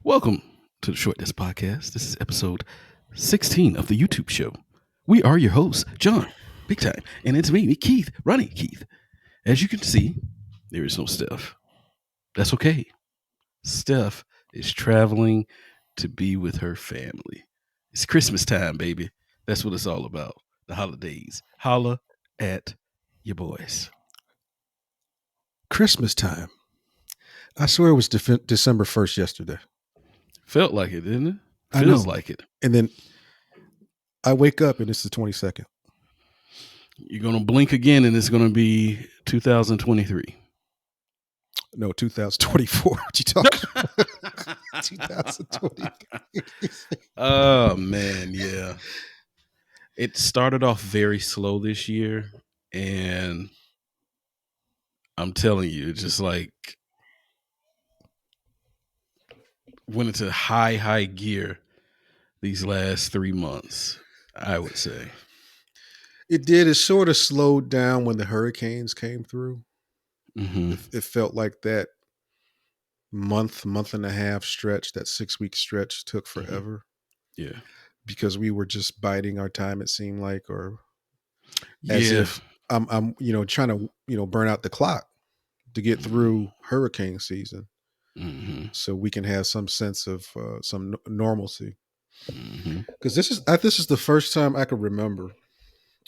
Welcome to the Short Desk Podcast. This is episode 16 of the YouTube show. We are your hosts, John, big time, and it's me, Keith, Ronnie Keith. As you can see, there is no Steph. That's okay. Steph is traveling to be with her family. It's Christmas time, baby. That's what it's all about. The holidays. Holla at your boys. Christmas time. I swear it was December 1st yesterday. Felt like it, didn't it? I Feels know. like it. And then I wake up and it's the 22nd. You're going to blink again and it's going to be 2023. No, 2024. What you talking about? 2020. Oh, man. Yeah. It started off very slow this year. And I'm telling you, it's just like went into high gear these last 3 months, I would say. It did. It sort of slowed down when the hurricanes came through. Mm-hmm. It felt like that month and a half stretch, that 6-week stretch took forever. Yeah. Because we were just biding our time, it seemed like, or as Yeah. if I'm trying to, burn out the clock to get through hurricane season. Mm-hmm. So we can have some sense of some normalcy. Mm-hmm. Because this is the first time I can remember.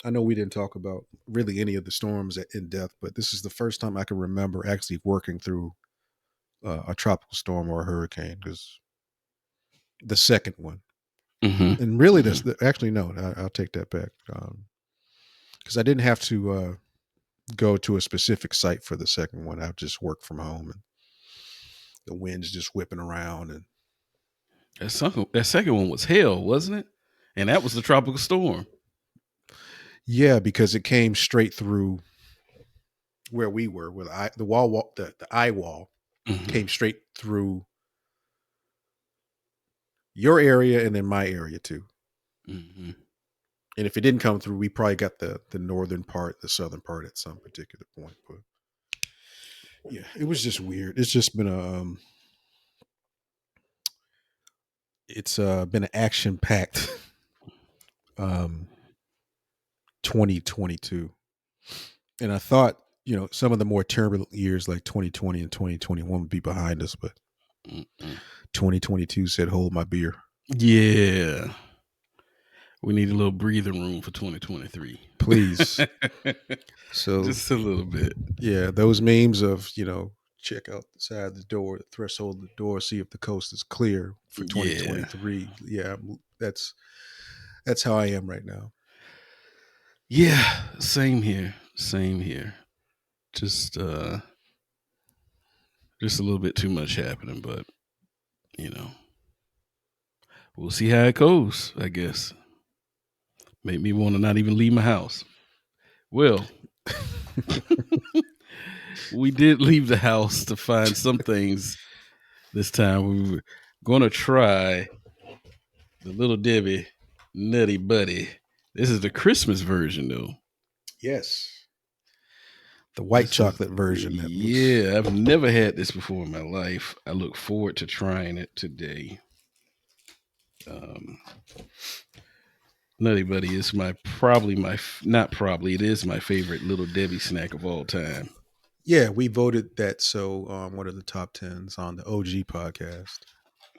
I know we didn't talk about really any of the storms in depth, but this is the first time I can remember actually working through a tropical storm or a hurricane. Because the second one, Mm-hmm. and really actually no, I'll take that back. Because I didn't have to go to a specific site for the second one. I just worked from home, and the wind's just whipping around and. That second one was hell, wasn't it? And that was the tropical storm. Yeah, because it came straight through where we were, where the eye wall Mm-hmm. came straight through your area and then my area too. Mm-hmm. And if it didn't come through, we probably got the northern part, the southern part at some particular point. But yeah, it was just weird. It's just been been an action packed 2022. And I thought, some of the more turbulent years like 2020 and 2021 would be behind us, but 2022 said, hold my beer. Yeah. We need a little breathing room for 2023. Please. So just a little bit. Yeah, those memes of, check out the side of the door, the threshold of the door, see if the coast is clear for 2023. Yeah, that's how I am right now. Yeah, same here. Just a little bit too much happening, but we'll see how it goes, I guess. Make me want to not even leave my house. Well, we did leave the house to find some things this time. We were going to try the Little Debbie Nutty Buddy. This is the Christmas version, though. Yes. The white chocolate version. I've never had this before in my life. I look forward to trying it today. Nutty Buddy is it is my favorite Little Debbie snack of all time. Yeah, we voted that. So one of the top 10s on the OG podcast.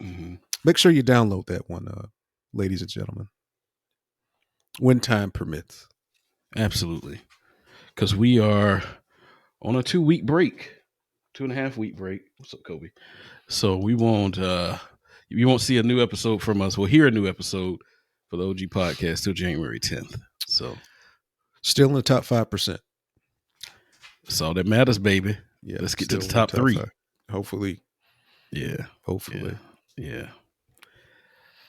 Mm-hmm. Make sure you download that one, ladies and gentlemen, when time permits. Absolutely. Because we are on a 2-week break, 2.5-week break. What's up, Kobe? So we won't you won't see a new episode from us. We'll hear a new episode for the OG podcast till January 10th. So still in the top 5%. That's all that matters, baby. Yeah, let's get to the top 3. 5. Hopefully. Yeah. Hopefully. Yeah.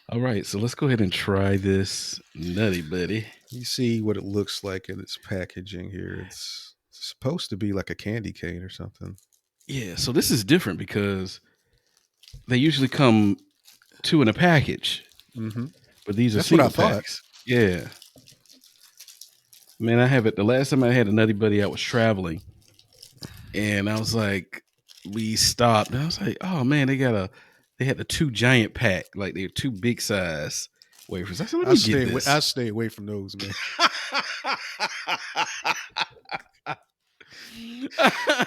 All right, so let's go ahead and try this Nutty Buddy. You see what it looks like in its packaging here. It's supposed to be like a candy cane or something. Yeah, so this is different because they usually come 2 in a package. Mm-hmm. But these are That's what I packs. Thought. Yeah. Man, I have it. The last time I had a Nutty Buddy, I was traveling. And I was like, we stopped. And I was like, oh, man, they got a They had the two giant pack, like they're two big size wafers. I said, let me get I this. stay away from those, man.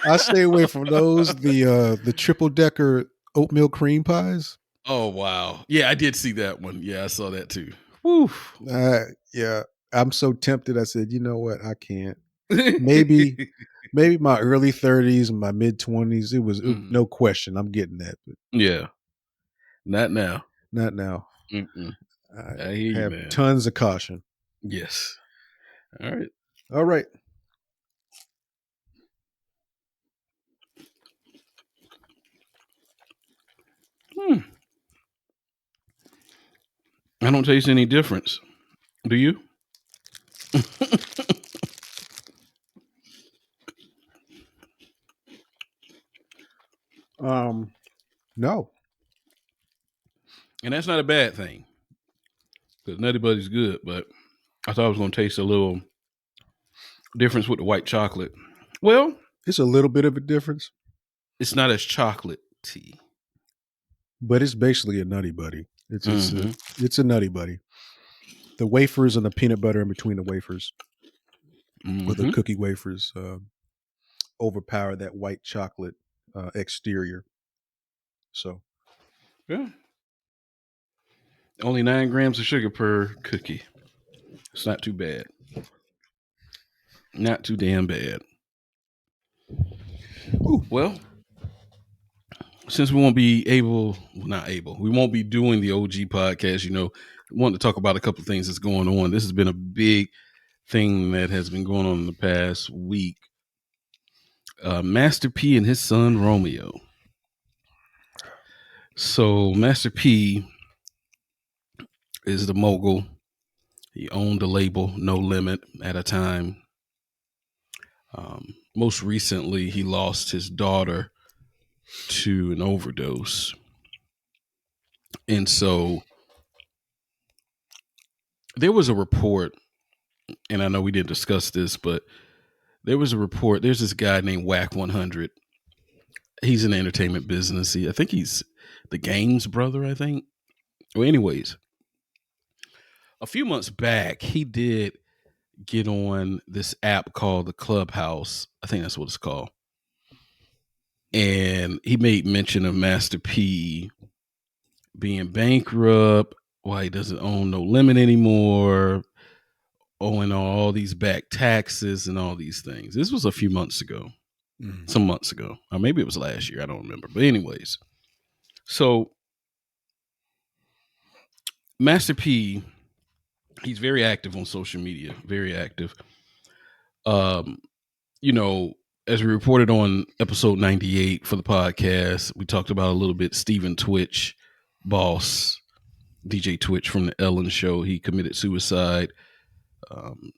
I stay away from those. The triple decker oatmeal cream pies. Oh wow. Yeah, I did see that one. Yeah, I saw that too. Woo. Yeah, I'm so tempted. I said, you know what? I can't. Maybe, maybe my early 30s, my mid 20s. Mhm. No question. I'm getting that, but Yeah. Not now. not now. Mm-mm. I I hear you, have man. tons of caution. Yes. All right. All right. Hmm. I don't taste any difference. Do you? Um, no, And that's not a bad thing because Nutty Buddy's good, but I thought I was going to taste a little difference with the white chocolate. Well, it's a little bit of a difference, it's not as chocolatey. but it's basically a nutty buddy. Mm-hmm. It's a nutty buddy. The wafers and the peanut butter in between the wafers, or the Mm-hmm. cookie wafers, overpower that white chocolate exterior. So Yeah. Only 9 grams of sugar per cookie. It's not too bad. Not too damn bad. ooh, Well, since we won't be able, not able, we won't be doing the OG podcast, I want to talk about a couple of things that's going on. This has been a big thing that has been going on in the past week. Master P and his son Romeo. So Master P is the mogul. He owned the label No Limit at a time. Most recently, he lost his daughter to an overdose. And so there was a report, and I know we didn't discuss this, but there was a report. There's this guy named Whack 100. He's in the entertainment business. I think he's the Games brother, I think. Well, anyways, a few months back, he did get on this app called the Clubhouse. I think that's what it's called. And he made mention of Master P being bankrupt, why he doesn't own No Limit anymore, owing all these back taxes and all these things. This was a few months ago, mm, some months ago, or maybe it was last year. I don't remember. But anyways, so Master P, he's very active on social media, very active. Um, you know, as we reported on episode 98 for the podcast, we talked about a little bit Stephen Twitch, boss, DJ Twitch from the Ellen show. He committed suicide um,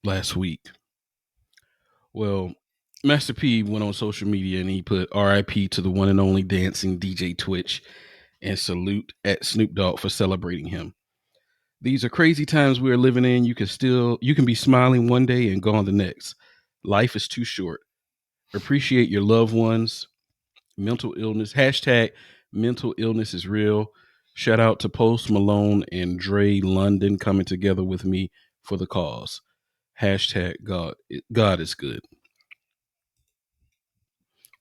last week. Well, Master P went on social media and he put RIP to the one and only dancing DJ Twitch and salute at Snoop Dogg for celebrating him. These are crazy times we are living in. You can be smiling one day and gone the next. Life is too short. Appreciate your loved ones. Mental illness. Hashtag mental illness is real. Shout out to Post Malone and Dre London coming together with me for the cause. Hashtag God is good.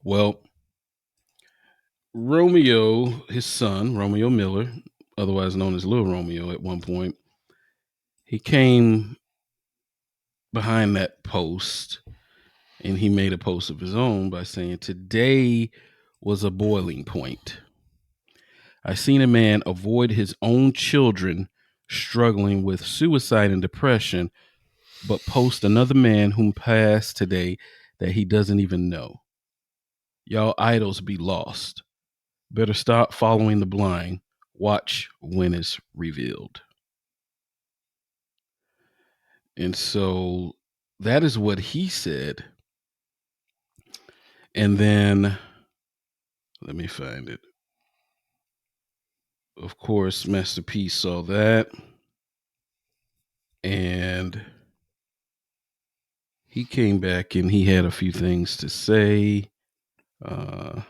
Well, Romeo, his son, Romeo Miller, otherwise known as Lil Romeo at one point, he came behind that post and he made a post of his own by saying, "Today was a boiling point. I seen a man avoid his own children struggling with suicide and depression, but post another man whom passed today that he doesn't even know. Y'all idols be lost. Better stop following the blind. Watch when it's revealed." And so that is what he said. And then let me find it. Of course, Master P saw that and he came back and he had a few things to say. Uh,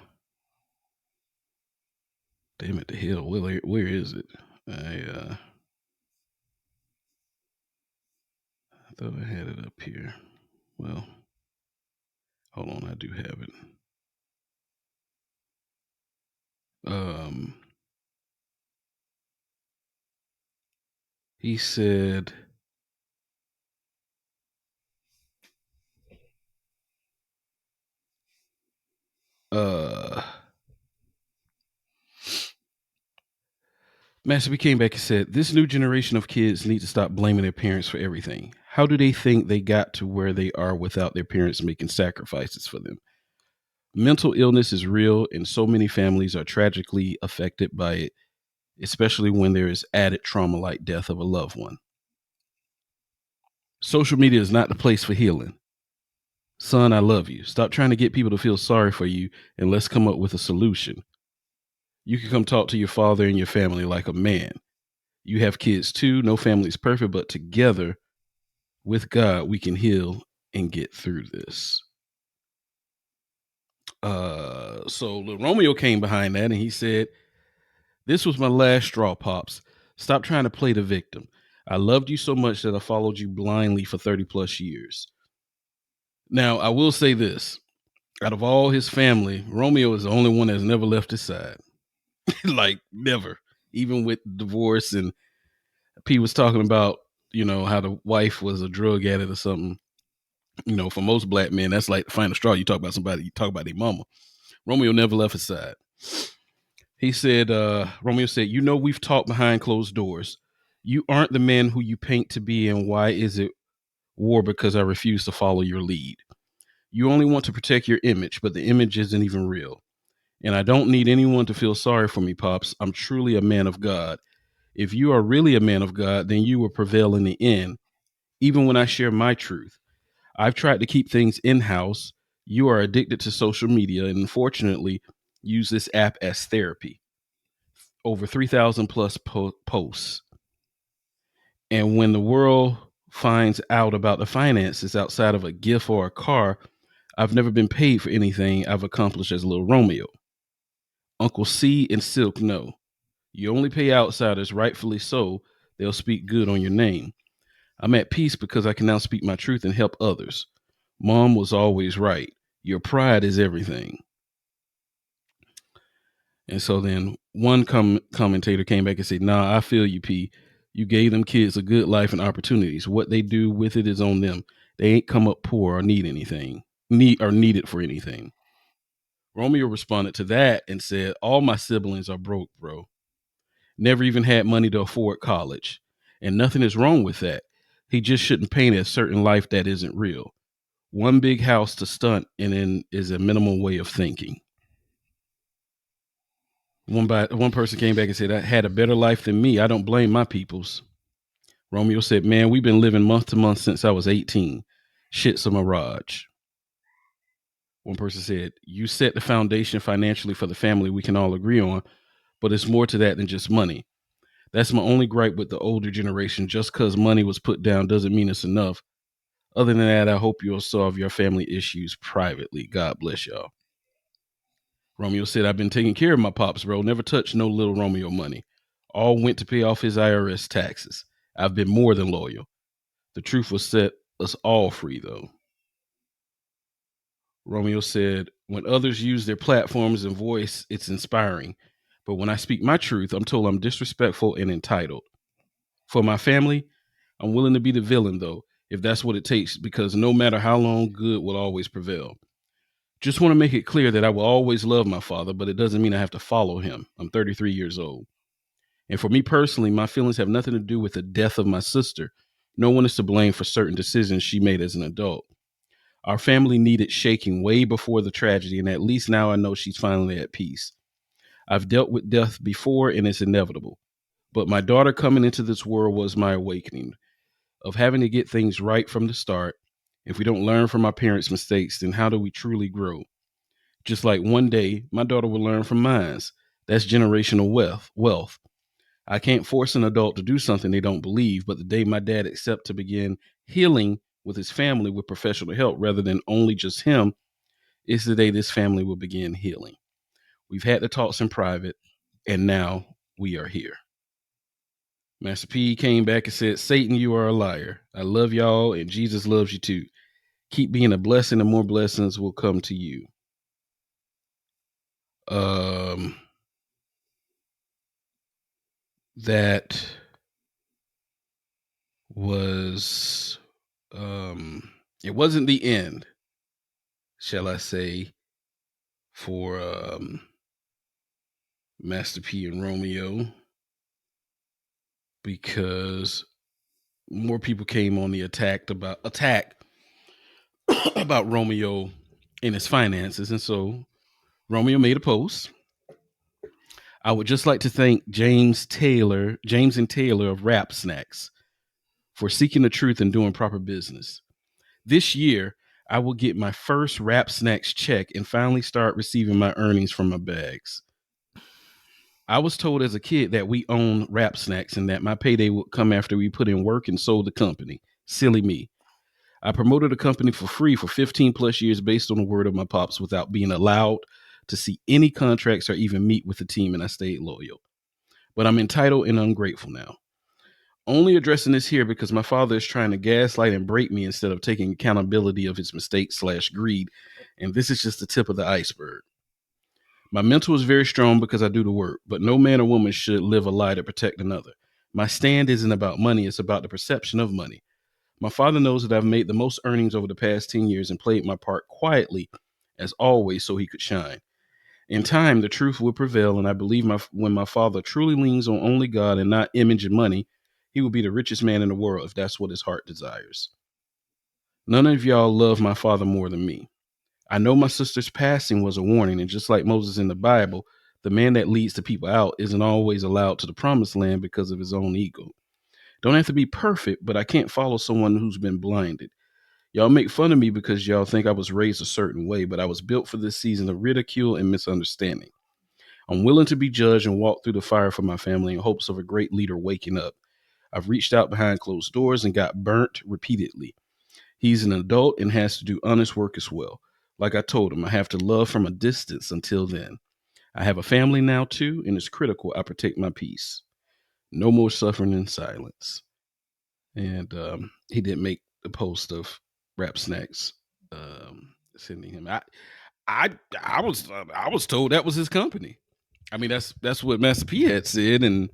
Damn it, the hell. Where is it? I thought I had it up here. Well, hold on, I do have it. Um, he said, uh, Master B came back and said, this new generation of kids need to stop blaming their parents for everything. How do they think they got to where they are without their parents making sacrifices for them? Mental illness is real, and so many families are tragically affected by it, especially when there is added trauma like death of a loved one. Social media is not the place for healing. Son, I love you. Stop trying to get people to feel sorry for you and let's come up with a solution. You can come talk to your father and your family like a man. You have kids too. No family is perfect, but together with God, we can heal and get through this. So little Romeo came behind that and he said, this was my last straw, Pops. Stop trying to play the victim. I loved you so much that I followed you blindly for 30 plus years. Now, I will say this. Out of all his family, Romeo is the only one that's never left his side. Like, never. Even with divorce, and P was talking about, how the wife was a drug addict or something. For most black men, that's like the final straw. You talk about somebody, you talk about their mama. Romeo never left his side. He said, Romeo said, we've talked behind closed doors. You aren't the man who you paint to be, and why is it war because I refuse to follow your lead? You only want to protect your image, but the image isn't even real. And I don't need anyone to feel sorry for me, Pops. I'm truly a man of God. If you are really a man of God, then you will prevail in the end, even when I share my truth. I've tried to keep things in house. You are addicted to social media and unfortunately use this app as therapy. Over 3,000 plus posts. And when the world finds out about the finances outside of a gift or a car, I've never been paid for anything I've accomplished as Little Romeo. Uncle C and Silk know. You only pay outsiders, rightfully so. They'll speak good on your name. I'm at peace because I can now speak my truth and help others. Mom was always right. Your pride is everything. And so then one commentator came back and said, nah, I feel you, P. You gave them kids a good life and opportunities. What they do with it is on them. They ain't come up poor or need it for anything. Romeo responded to that and said, all my siblings are broke, bro. Never even had money to afford college. And nothing is wrong with that. He just shouldn't paint a certain life that isn't real. One big house to stunt in is a minimal way of thinking. One person came back and said, I had a better life than me. I don't blame my peoples. Romeo said, man, we've been living month to month since I was 18. Shit's a mirage. One person said, you set the foundation financially for the family we can all agree on, but it's more to that than just money. That's my only gripe with the older generation. Just because money was put down doesn't mean it's enough. Other than that, I hope you'll solve your family issues privately. God bless y'all. Romeo said, I've been taking care of my pops, bro. Never touched no little Romeo money. All went to pay off his IRS taxes. I've been more than loyal. The truth will set us all free, though. Romeo said, when others use their platforms and voice, it's inspiring. But when I speak my truth, I'm told I'm disrespectful and entitled. For my family, I'm willing to be the villain, though, if that's what it takes, because no matter how long, good will always prevail. Just want to make it clear that I will always love my father, but it doesn't mean I have to follow him. I'm 33 years old. And for me personally, my feelings have nothing to do with the death of my sister. No one is to blame for certain decisions she made as an adult. Our family needed shaking way before the tragedy, and at least now I know she's finally at peace. I've dealt with death before, and it's inevitable. But my daughter coming into this world was my awakening of having to get things right from the start. If we don't learn from our parents' mistakes, then how do we truly grow? Just like one day, my daughter will learn from mine. That's generational wealth. I can't force an adult to do something they don't believe, but the day my dad accepted to begin healing with his family with professional help rather than only just him is the day this family will begin healing. We've had the talks in private. and now we are here. Master P came back and said, Satan, you are a liar. I love y'all, and Jesus loves you too. Keep being a blessing, and more blessings will come to you. Um, that was, it wasn't the end, shall I say, for Master P and Romeo, because more people came on the attack about Romeo and his finances, and so Romeo made a post. I would just like to thank James and Taylor of Rap Snacks for seeking the truth and doing proper business. This year, I will get my first Rap Snacks check and finally start receiving my earnings from my bags. I was told as a kid that we own Rap Snacks and that my payday would come after we put in work and sold the company. Silly me. I promoted a company for free for 15 plus years based on the word of my pops without being allowed to see any contracts or even meet with the team, and I stayed loyal. But I'm entitled and ungrateful now. Only addressing this here because my father is trying to gaslight and break me instead of taking accountability of his mistakes/greed, and this is just the tip of the iceberg. My mental is very strong because I do the work, but no man or woman should live a lie to protect another. My stand isn't about money, it's about the perception of money. My father knows that I've made the most earnings over the past 10 years and played my part quietly, as always, so he could shine. In time, the truth will prevail, and I believe when my father truly leans on only God and not image and money, he will be the richest man in the world if that's what his heart desires. None of y'all love my father more than me. I know my sister's passing was a warning, and just like Moses in the Bible, the man that leads the people out isn't always allowed to the promised land because of his own ego. Don't have to be perfect, but I can't follow someone who's been blinded. Y'all make fun of me because y'all think I was raised a certain way, but I was built for this season of ridicule and misunderstanding. I'm willing to be judged and walk through the fire for my family in hopes of a great leader waking up. I've reached out behind closed doors and got burnt repeatedly. He's an adult and has to do honest work as well. Like I told him, I have to love from a distance until then. I have a family now too, and it's critical I protect my peace. No more suffering in silence. And he did make the post of Rap Snacks sending him. I I was told that was his company. I mean, that's what Master P had said, and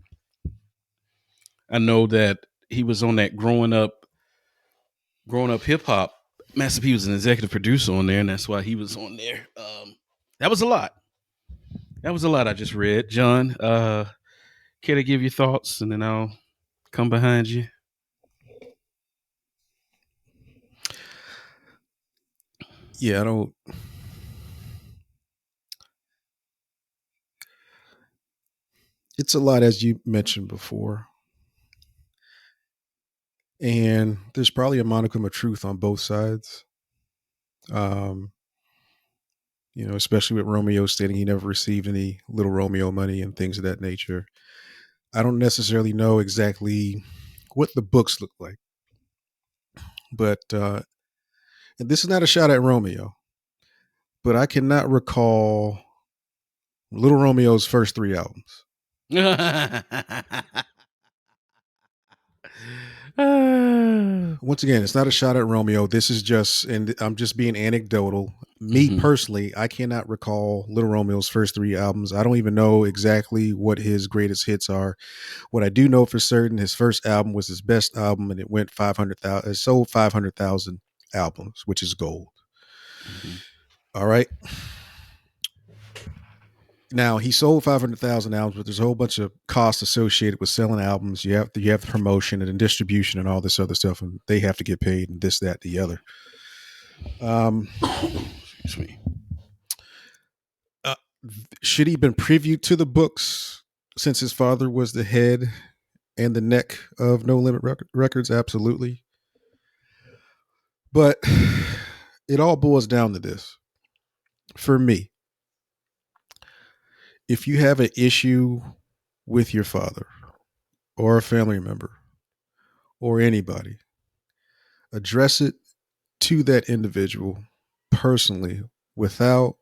I know that he was on that growing up hip hop. Master P was an executive producer on there, and that's why he was on there. That was a lot. That was a lot I just read. John, care to give your thoughts, and then I'll come behind you. Yeah, I don't. It's a lot, as you mentioned before, and there's probably a modicum of truth on both sides. Um, especially with Romeo stating he never received any Little Romeo money and things of that nature. I don't necessarily know exactly what the books look like, but and this is not a shot at Romeo, but I cannot recall Little Romeo's first three albums. Once again, it's not a shot at Romeo. This is just, and I'm just being anecdotal. Me Mhm. personally, I cannot recall Little Romeo's first three albums. I don't even know exactly what his greatest hits are. What I do know for certain, his first album was his best album, and it went 500,000. It sold 500,000 albums, which is gold. Mhm. All right. Now he sold 500,000 albums, but there's a whole bunch of costs associated with selling albums. You have promotion and distribution and all this other stuff, and they have to get paid and this, that, the other. Um, Excuse me. uh, should he been previewed to the books since his father was the head and the neck of No Limit Records? Absolutely. But it all boils down to this. For me, if you have an issue with your father or a family member or anybody, address it to that individual personally without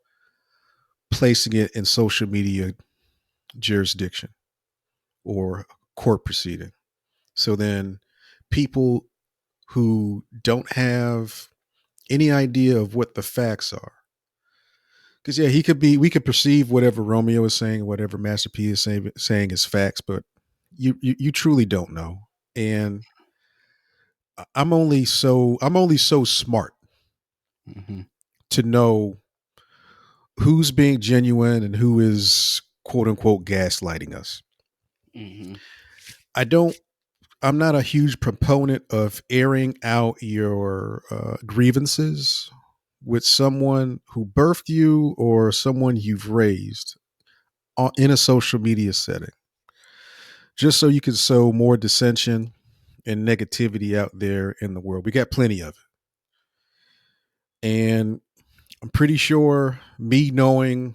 placing it in social media jurisdiction or court proceeding. So then people who don't have any idea of what the facts are, because yeah, we could perceive whatever Romeo is saying, whatever Master P is saying is facts, but you truly don't know. And I'm only so smart Mm-hmm. to know who's being genuine and who is quote unquote gaslighting us. Mm-hmm. I don't I'm not a huge proponent of airing out your grievances with someone who birthed you or someone you've raised in a social media setting, just so you can sow more dissension and negativity out there in the world. We got plenty of it. And I'm pretty sure me knowing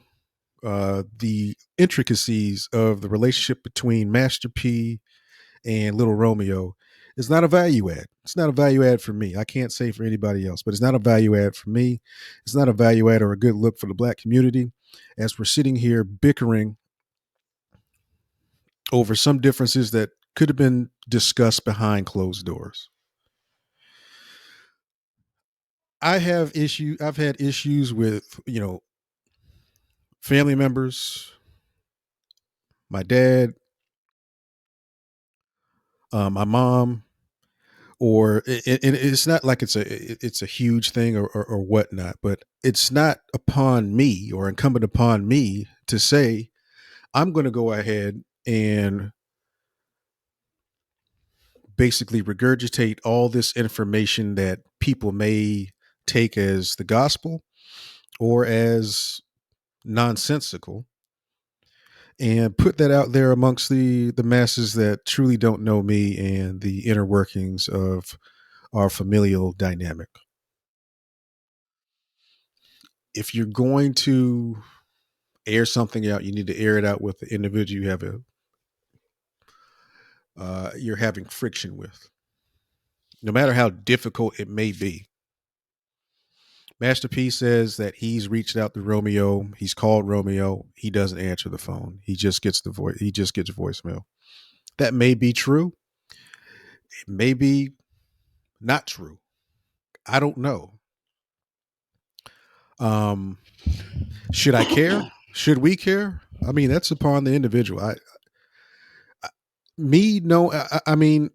the intricacies of the relationship between Master P and Little Romeo is not a value add. It's not a value add for me. I can't say for anybody else, but it's not a value add for me. It's not a value add or a good look for the black community as we're sitting here bickering over some differences that could have been discussed behind closed doors. I've had issues with, family members, my dad, my mom, or it's not like it's a huge thing or whatnot, but it's not upon me or incumbent upon me to say I'm going to go ahead and basically regurgitate all this information that people may take as the gospel or as nonsensical and put that out there amongst the masses that truly don't know me and the inner workings of our familial dynamic. If you're going to air something out, you need to air it out with the individual you're having friction with, no matter how difficult it may be. Master P says that he's reached out to Romeo. He's called Romeo. He doesn't answer the phone. He just gets the voice. He just gets voicemail. That may be true. It may be not true. I don't know. Um, should I care? Should we care? I mean, that's upon the individual. I me no. I mean,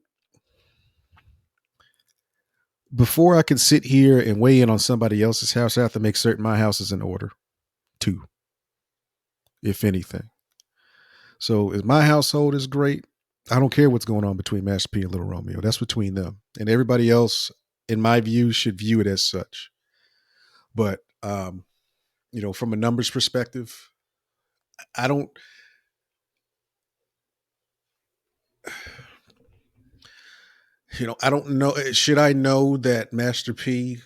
before I can sit here and weigh in on somebody else's house, I have to make certain my house is in order too, if anything. So if my household is great, I don't care what's going on between Master P and Little Romeo. That's between them. And everybody else, in my view, should view it as such. But from a numbers perspective, I don't I don't know. Should I know that Master P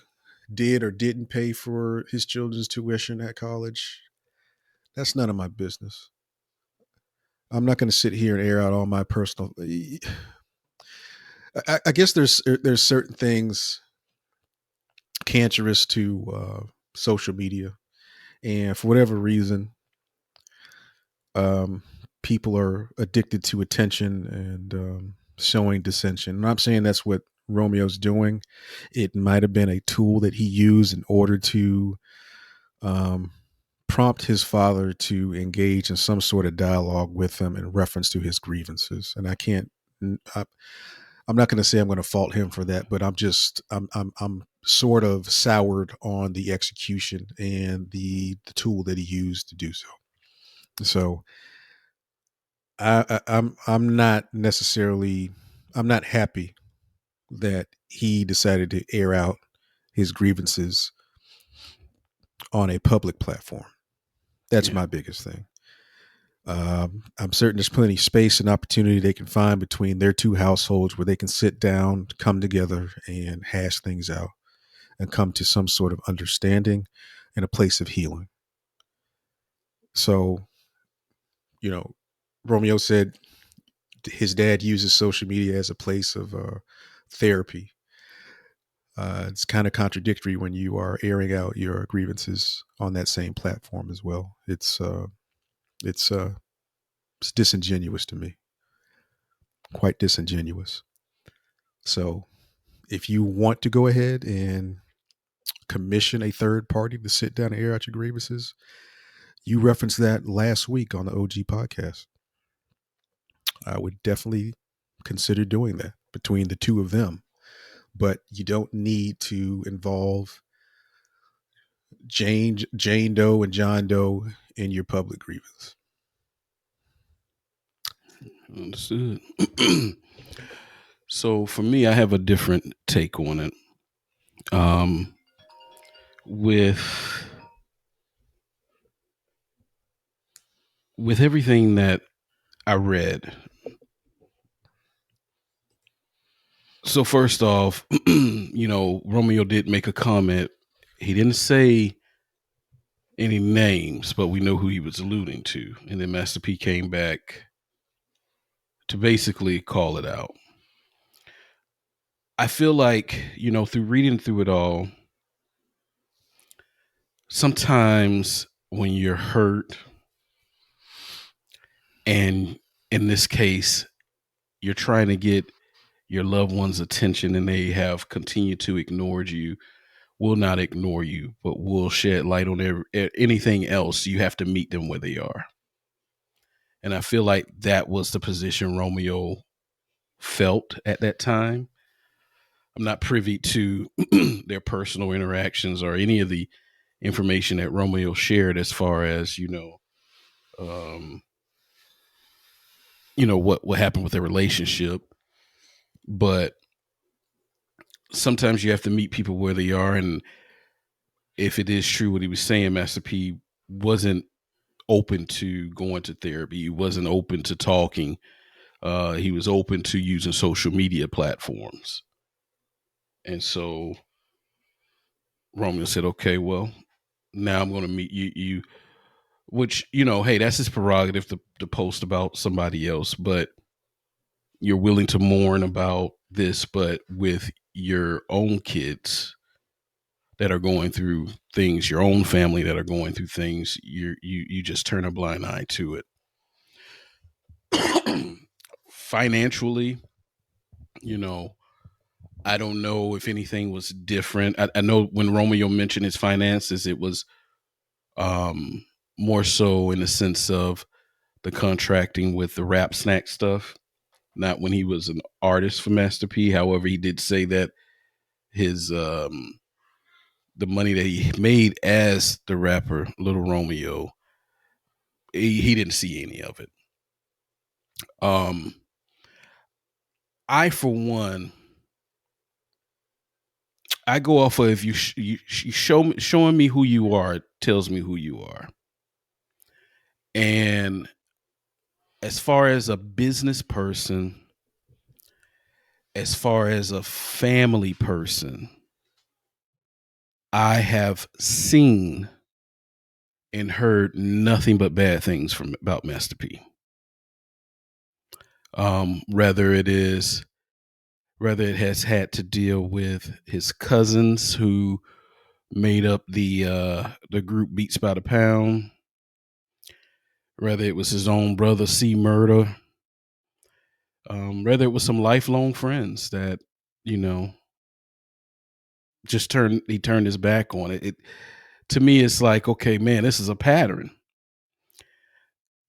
did or didn't pay for his children's tuition at college? That's none of my business. I'm not going to sit here and air out all my personal. I guess there's certain things cancerous to social media, and for whatever reason, um, people are addicted to attention and showing dissension. And I'm saying that's what Romeo's doing. It might have been a tool that he used in order to um, prompt his father to engage in some sort of dialogue with him in reference to his grievances. And I can't. I, I'm not going to say I'm going to fault him for that, but I'm sort of soured on the execution and the tool that he used to do so. So I'm not necessarily I'm not happy that he decided to air out his grievances on a public platform. That's Yeah. my biggest thing. I'm certain there's plenty of space and opportunity they can find between their two households where they can sit down, come together, and hash things out and come to some sort of understanding and a place of healing. So, you know, Romeo said his dad uses social media as a place of therapy. It's kind of contradictory when you are airing out your grievances on that same platform as well. It's It's disingenuous to me, quite disingenuous. So if you want to go ahead and commission a third party to sit down and air out your grievances, you referenced that last week on the OG podcast. I would definitely consider doing that between the two of them. But you don't need to involve Jane Doe and John Doe in your public grievance. Understood. So for me, I have a different take on it. Um, with everything that I read. So first off, Romeo did make a comment. He didn't say any names, but we know who he was alluding to. And then Master P came back to basically call it out. I feel like, through reading through it all, sometimes when you're hurt, and in this case, you're trying to get your loved one's attention and they have continued to ignore you, will not ignore you, but will shed light on anything else, you have to meet them where they are. And I feel like that was the position Romeo felt at that time. I'm not privy to their personal interactions or any of the information that Romeo shared as far as, um, what happened with their relationship. But sometimes you have to meet people where they are. And if it is true what he was saying, Master P wasn't open to going to therapy. He wasn't open to talking. He was open to using social media platforms. And so Romeo said, okay, well, now I'm going to meet you, which, hey, that's his prerogative to post about somebody else, but you're willing to mourn about this, but with your own kids that are going through things, your own family that are going through things, you just turn a blind eye to it. Financially, you know, I don't know if anything was different. I know when Romeo mentioned his finances, it was um, more so in the sense of the contracting with the rap snack stuff, not when he was an artist for Master P. However, he did say that his the money that he made as the rapper Little Romeo, he didn't see any of it. Um, I, for one, I go off of if you showing me who you are tells me who you are. And as far as a business person, as far as a family person, I have seen and heard nothing but bad things from about Master P. Whether it has had to deal with his cousins who made up the group Beats by the Pound, whether it was his own brother C Murder, whether it was some lifelong friends that you know he turned his back on it. To me, it's like, okay, man, this is a pattern,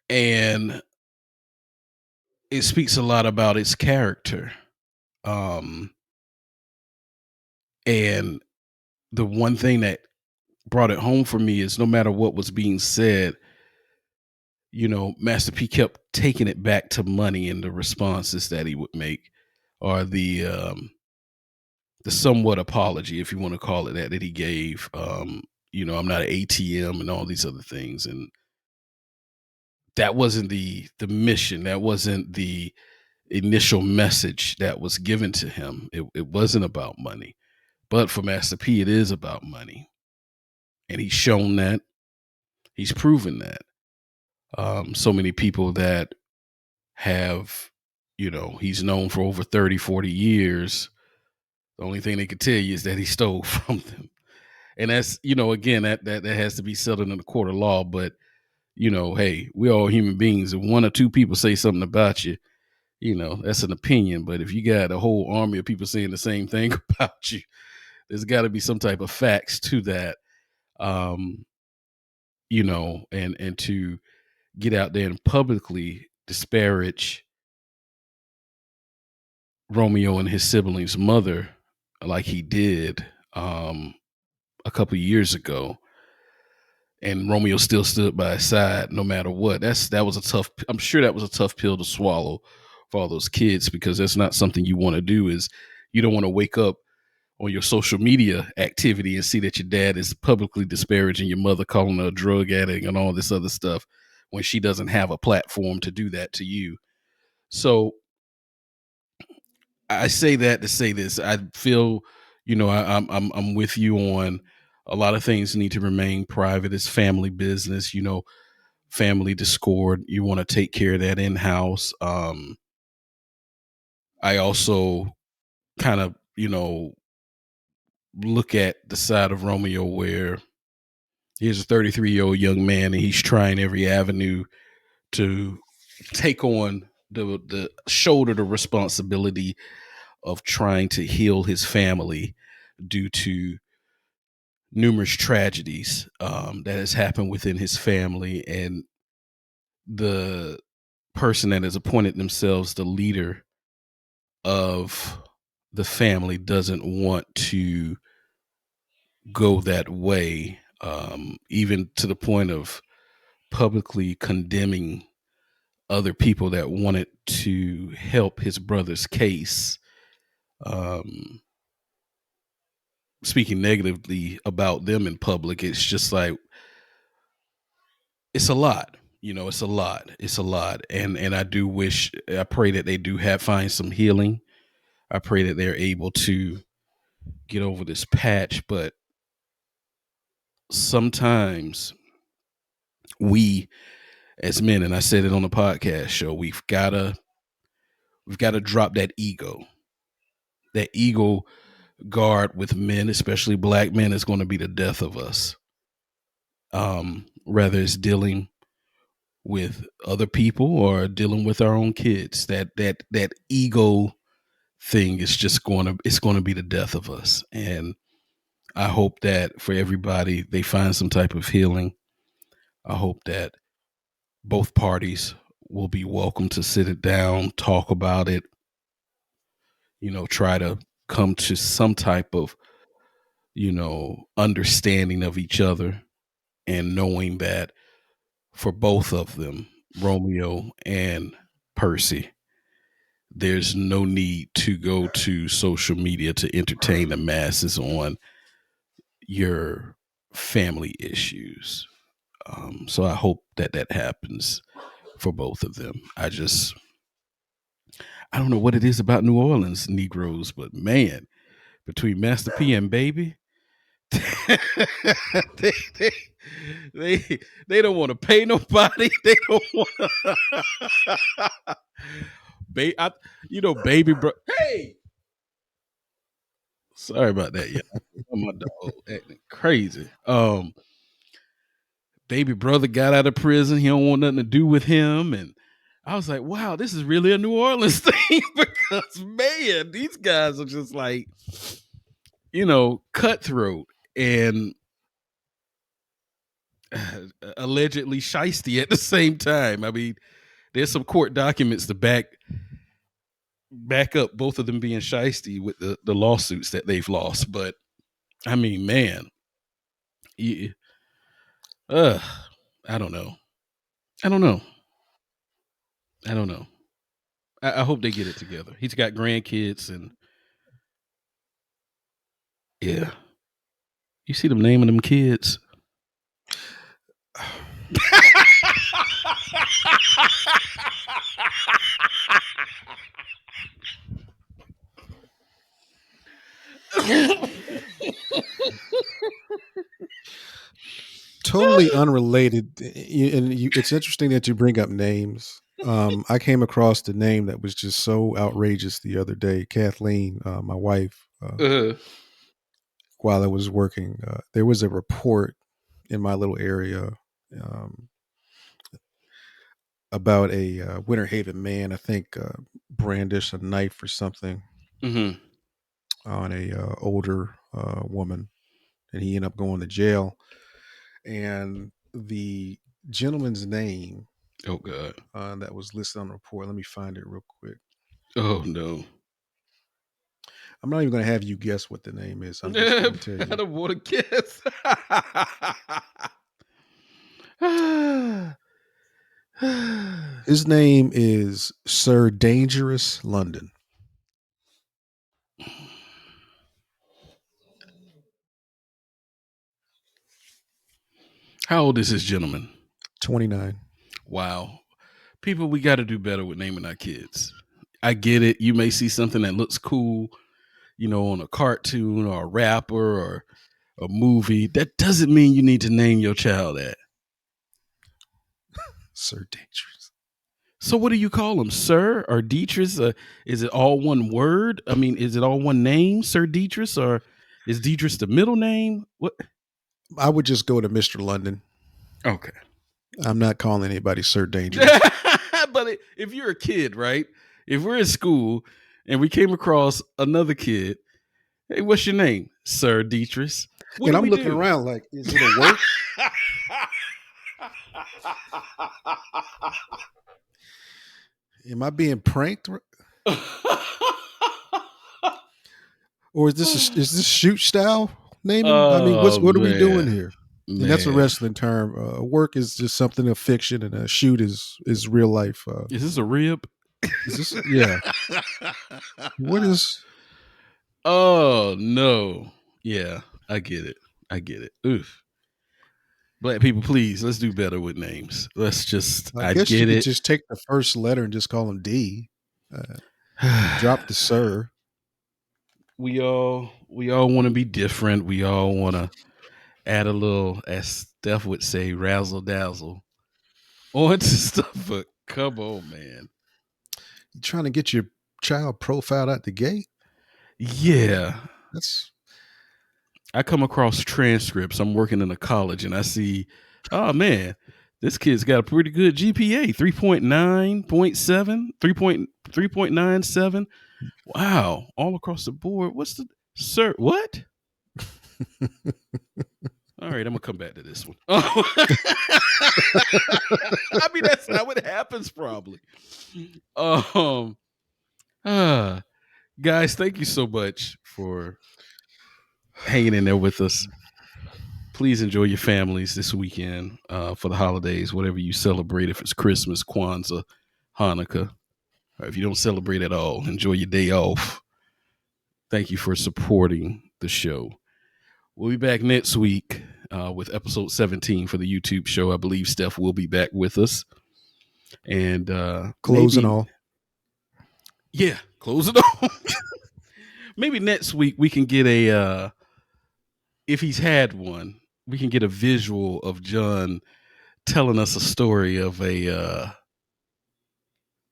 and it speaks a lot about his character. Um, and the one thing that brought it home for me is no matter what was being said, Master P kept taking it back to money and the responses that he would make, or the somewhat apology, if you want to call it that he gave. I'm not an ATM and all these other things, and that wasn't the mission. That wasn't the initial message that was given to him. It wasn't about money, but for Master P, it is about money, and he's shown that. He's proven that. So many people that have, he's known for over 30, 40 years. The only thing they could tell you is that he stole from them. And that's, again, that has to be settled in the court of law. But, hey, we're all human beings. If one or two people say something about you, that's an opinion. But if you got a whole army of people saying the same thing about you, there's got to be some type of facts to that. Um, and to get out there and publicly disparage Romeo and his siblings' mother like he did a couple years ago, and Romeo still stood by his side no matter what. That was a tough. I'm sure that was a tough pill to swallow for all those kids, because that's not something you want to do. Is you don't want to wake up on your social media activity and see that your dad is publicly disparaging your mother, calling her a drug addict and all this other stuff when she doesn't have a platform to do that to you. So I say that to say this. I feel, I'm with you on a lot of things need to remain private. It's family business, family discord. You want to take care of that in house. I also kind of, look at the side of Romeo where he's a 33-year-old young man and he's trying every avenue to take on the shoulder the responsibility of trying to heal his family due to numerous tragedies that has happened within his family, and the person that has appointed themselves the leader of the family doesn't want to go that way, even to the point of publicly condemning other people that wanted to help his brother's case, um, speaking negatively about them in public. It's just like, it's a lot. It's a lot. It's a lot. And I pray that they do find some healing. I pray that they're able to get over this patch. But sometimes we as men, and I said it on the podcast show, we've gotta drop that ego. That ego guard with men, especially black men, is going to be the death of us. Rather it's dealing with other people or dealing with our own kids. That ego thing is just going to be the death of us. And I hope that for everybody they find some type of healing. I hope that both parties will be welcome to sit it down, talk about it, try to come to some type of, understanding of each other, and knowing that for both of them, Romeo and Percy, there's no need to go to social media to entertain the masses on your family issues. So I hope that that happens for both of them. I don't know what it is about New Orleans Negroes, but man, between Master P and Baby, they, they, they, they don't want to pay nobody. They don't want to. I, Baby, bro. Hey, sorry about that, yeah. My dog acting crazy. Baby brother got out of prison. He don't want nothing to do with him, and I was like, wow, this is really a New Orleans thing, because man, these guys are just like, cutthroat and allegedly shisty at the same time. I mean, there's some court documents to back up both of them being shisty with the lawsuits that they've lost. But I mean, man, you, uh, I don't know. I don't know. I don't know. I hope they get it together. He's got grandkids, and yeah, you see them naming them kids. Totally unrelated. It's interesting that you bring up names. I came across the name that was just so outrageous the other day. Kathleen, my wife, uh, while I was working, there was a report in my little area. Um, about a Winter Haven man, I think, brandished a knife or something Mm-hmm. on a older woman, and he ended up going to jail. And the gentleman's name Oh God. that was listed on the report, let me find it real quick. Oh no. I'm not even going to have you guess what the name is. I'm just going to tell I you. don't want to guess. His name is Sir Dangerous London. How old is this gentleman? 29. Wow. People, we got to do better with naming our kids. I get it. You may see something that looks cool, on a cartoon or a rapper or a movie. That doesn't mean you need to name your child that. Sir Dangerous. So what do you call him, Sir or Dietrich? Is it all one word? I mean, is it all one name, Sir Dietrich, or is Dietrich the middle name? What? I would just go to Mr. London. Okay. I'm not calling anybody Sir Dangerous. But if you're a kid, right? If we're in school and we came across another kid, hey, what's your name, Sir Dietrich? What And do I'm we looking do? around like, is it a work? Am I being pranked? Or is this shoot style naming? I mean, Oh what are we doing man, here? And that's a man, wrestling term. Work is just something of fiction, and a shoot is real life. is this a rib? Is this? Yeah. What is? Oh no, yeah, I get it. I get it. Oof. Black people, please, let's do better with names. I I guess you get could it. just take the first letter and just call him D. Drop the sir. we all want to be different. We all want to add a little, as Steph would say, razzle dazzle onto stuff. But come on, man. You trying to get your child profiled out the gate? Yeah, That's I come across transcripts. I'm working in a college and I see, oh man, this kid's got a pretty good GPA, 3.9.7, 3.97. Wow, all across the board. What's the sir? What? All right, I'm gonna come back to this one. I mean, that's how it happens, probably. Um, uh, guys, thank you so much for hanging in there with us. Please enjoy your families this weekend for the holidays, whatever you celebrate. If it's Christmas, Kwanzaa, Hanukkah, or if you don't celebrate at all, enjoy your day off. Thank you for supporting the show. We'll be back next week with episode 17 for the YouTube show. I believe Steph will be back with us. And closing maybe, all. yeah, close it on. Maybe next week we can get if he's had one, we can get a visual of John telling us a story of a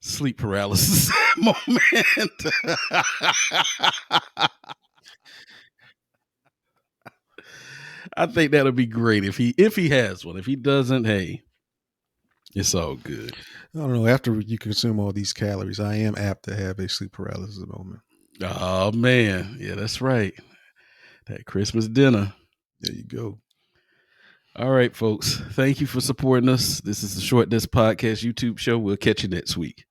sleep paralysis moment. I think that'll be great if he has one. If he doesn't, hey, it's all good. I don't know. After you consume all these calories, I am apt to have a sleep paralysis moment. Oh man, yeah, that's right. That Christmas dinner. There you go. All right, folks. Thank you for supporting us. This is the Short Disc Podcast YouTube show. We'll catch you next week.